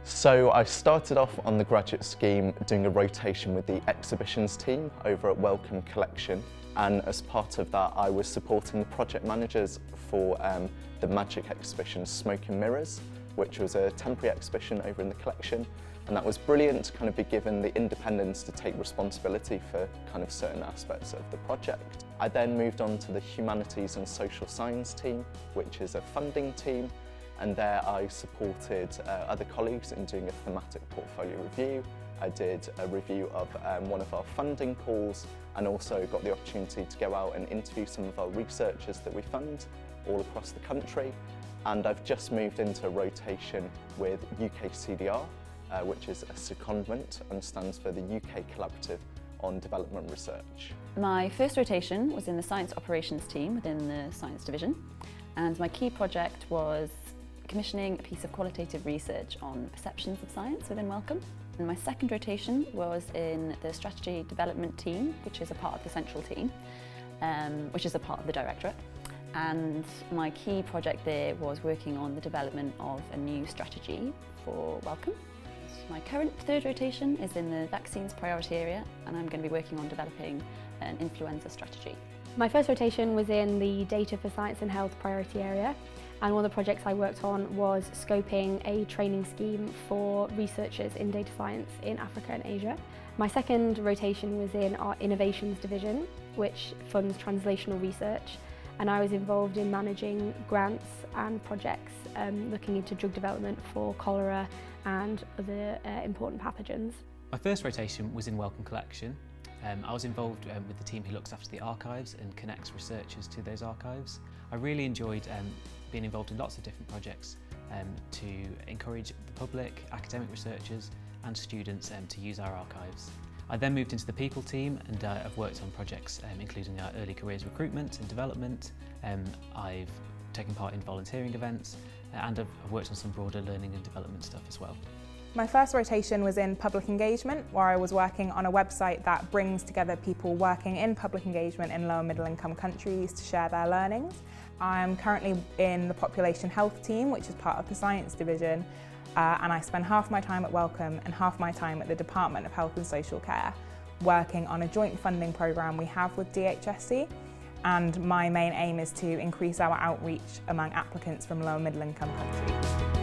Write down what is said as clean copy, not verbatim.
So I started off on the graduate scheme doing a rotation with the exhibitions team over at Wellcome collection, and as part of that I was supporting the project managers for the magic exhibition Smoke and Mirrors, which was a temporary exhibition over in the collection, and that was brilliant to kind of be given the independence to take responsibility for kind of certain aspects of the project. I then moved on to the Humanities and Social Science team, which is a funding team, and there I supported other colleagues in doing a thematic portfolio review. I did a review of one of our funding calls, and also got the opportunity to go out and interview some of our researchers that we fund all across the country. And I've just moved into a rotation with UK CDR, which is a secondment and stands for the UK Collaborative on Development Research. My first rotation was in the Science Operations team within the Science Division, and my key project was commissioning a piece of qualitative research on perceptions of science within Wellcome. And my second rotation was in the Strategy Development team, which is a part of the central team, which is a part of the Directorate. And my key project there was working on the development of a new strategy for Wellcome. My current third rotation is in the vaccines priority area, and I'm going to be working on developing an influenza strategy. My first rotation was in the Data for Science and Health priority area, and one of the projects I worked on was scoping a training scheme for researchers in data science in Africa and Asia. My second rotation was in our Innovations division, which funds translational research, and I was involved in managing grants and projects looking into drug development for cholera and other important pathogens. My first rotation was in Wellcome Collection. I was involved with the team who looks after the archives and connects researchers to those archives. I really enjoyed being involved in lots of different projects to encourage the public, academic researchers and students to use our archives. I then moved into the people team, and I've worked on projects including our early careers recruitment and development. I've taken part in volunteering events, and I've worked on some broader learning and development stuff as well. My first rotation was in public engagement, where I was working on a website that brings together people working in public engagement in low and middle income countries to share their learnings. I'm currently in the population health team, which is part of the science division, and I spend half my time at Wellcome and half my time at the Department of Health and Social Care, working on a joint funding programme we have with DHSC, and my main aim is to increase our outreach among applicants from low and middle income countries.